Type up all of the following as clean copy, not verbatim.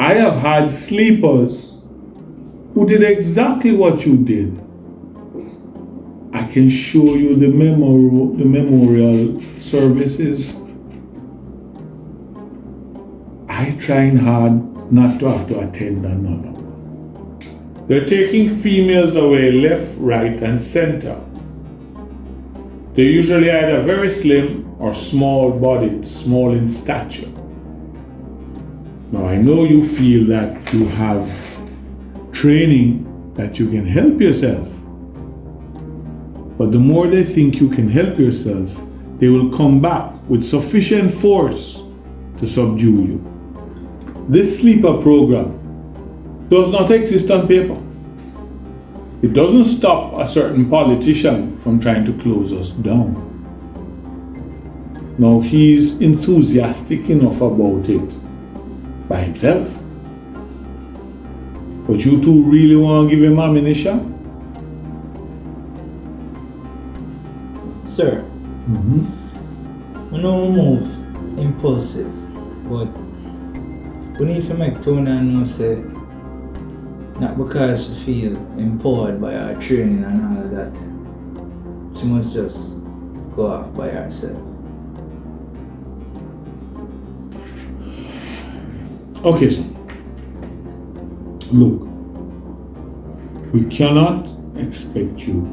I have had sleepers who did exactly what you did. I can show you the memorial services. I trying hard not to have to attend another one. They're taking females away left, right, and center. They're usually either very slim or small-bodied, small in stature. Now I know you feel that you have training that you can help yourself. But the more they think you can help yourself, they will come back with sufficient force to subdue you. This sleeper program does not exist on paper. It doesn't stop a certain politician from trying to close us down. Now he's enthusiastic enough about it by himself. But you two really want to give him ammunition? Sir, we know we move impulsive, but we need to make Tony know say not because she feel empowered by our training and all of that. She must just go off by herself. Okay, so look, we cannot expect you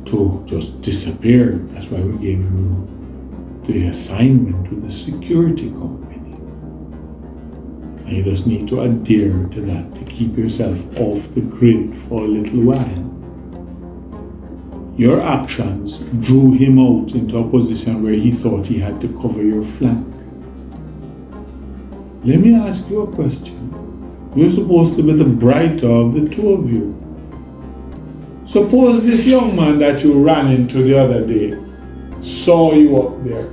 to just disappear. That's why we gave you the assignment with the security company. And you just need to adhere to that to keep yourself off the grid for a little while. Your actions drew him out into a position where he thought he had to cover your flank. Let me ask you a question. You're supposed to be the brighter of the two of you. Suppose this young man that you ran into the other day saw you up there.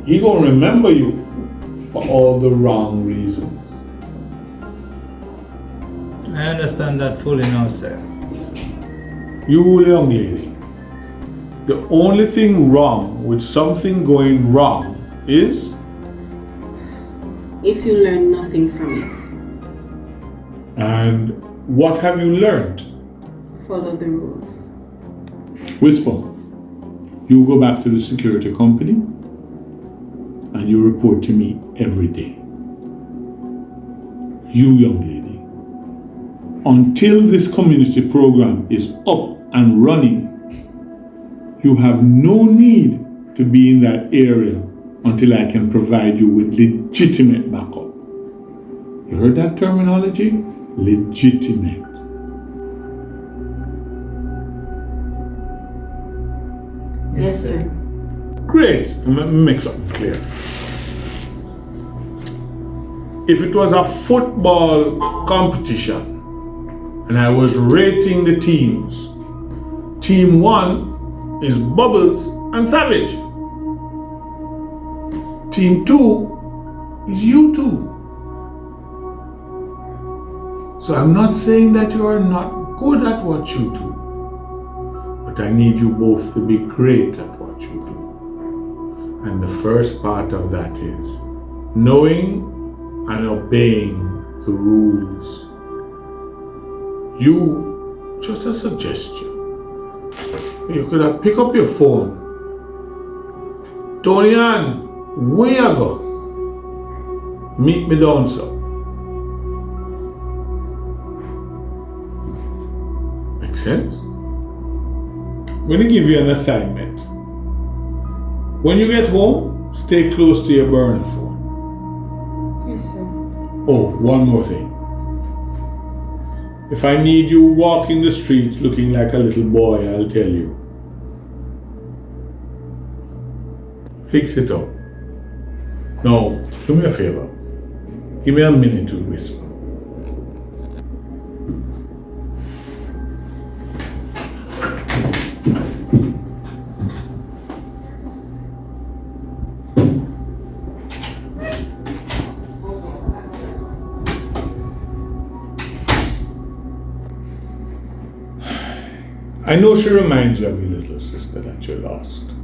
He gonna remember you for all the wrong reasons. I understand that fully now, sir. You young lady, the only thing wrong with something going wrong is if you learn nothing from it. And what have you learned? Follow the rules. Whisper, you go back to the security company and you report to me every day. You young lady, until this community program is up and running, you have no need to be in that area until I can provide you with legitimate backup. You heard that terminology? Legitimate. Yes, sir. Great. Let me make something clear. If it was a football competition and I was rating the teams, team 1 is Bubbles and Savage. Team 2 is you two. So I'm not saying that you are not good at what you do, but I need you both to be great at what you do. And the first part of that is knowing and obeying the rules. You, just a suggestion, you could have pick up your phone. Tony Ann, where you go? Meet me down, sir. Make sense? I'm going to give you an assignment. When you get home, stay close to your burner phone. Yes, sir. Oh, one more thing. If I need you walking the streets looking like a little boy, I'll tell you. Fix it up. Now, do me a favor. Give me a minute to whisper. I know she reminds you of your little sister that you lost.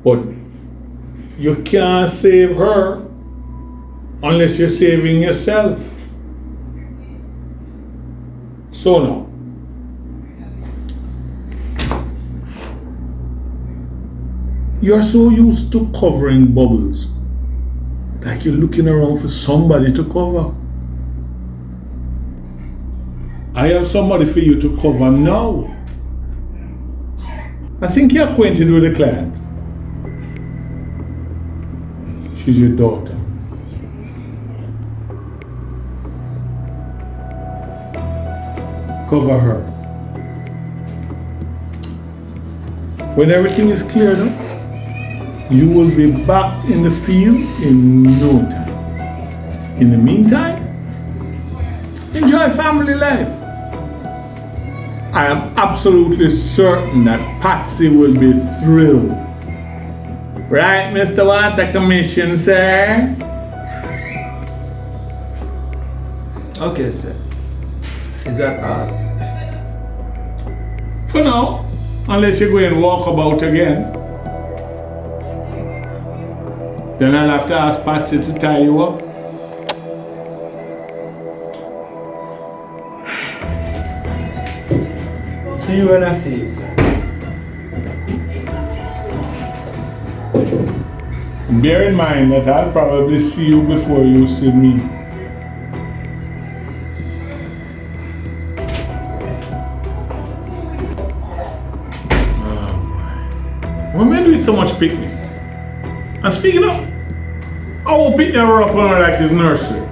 But you can't save her unless you're saving yourself. So now, you're so used to covering bubbles, like you're looking around for somebody to cover. I have somebody for you to cover now. I think you're acquainted with the client. She's your daughter. Cover her. When everything is cleared up, you will be back in the field in no time. In the meantime, enjoy family life. I am absolutely certain that Patsy will be thrilled. Right, Mr. Water Commission, sir? Okay, sir. Is that all? For now, unless you go and walk about again. Then I'll have to ask Patsy to tie you up. See you when I see you, sir. Bear in mind that I'll probably see you before you see me. Why am I doing so much picnic? And speaking of, I will pick her up on her like his nursery.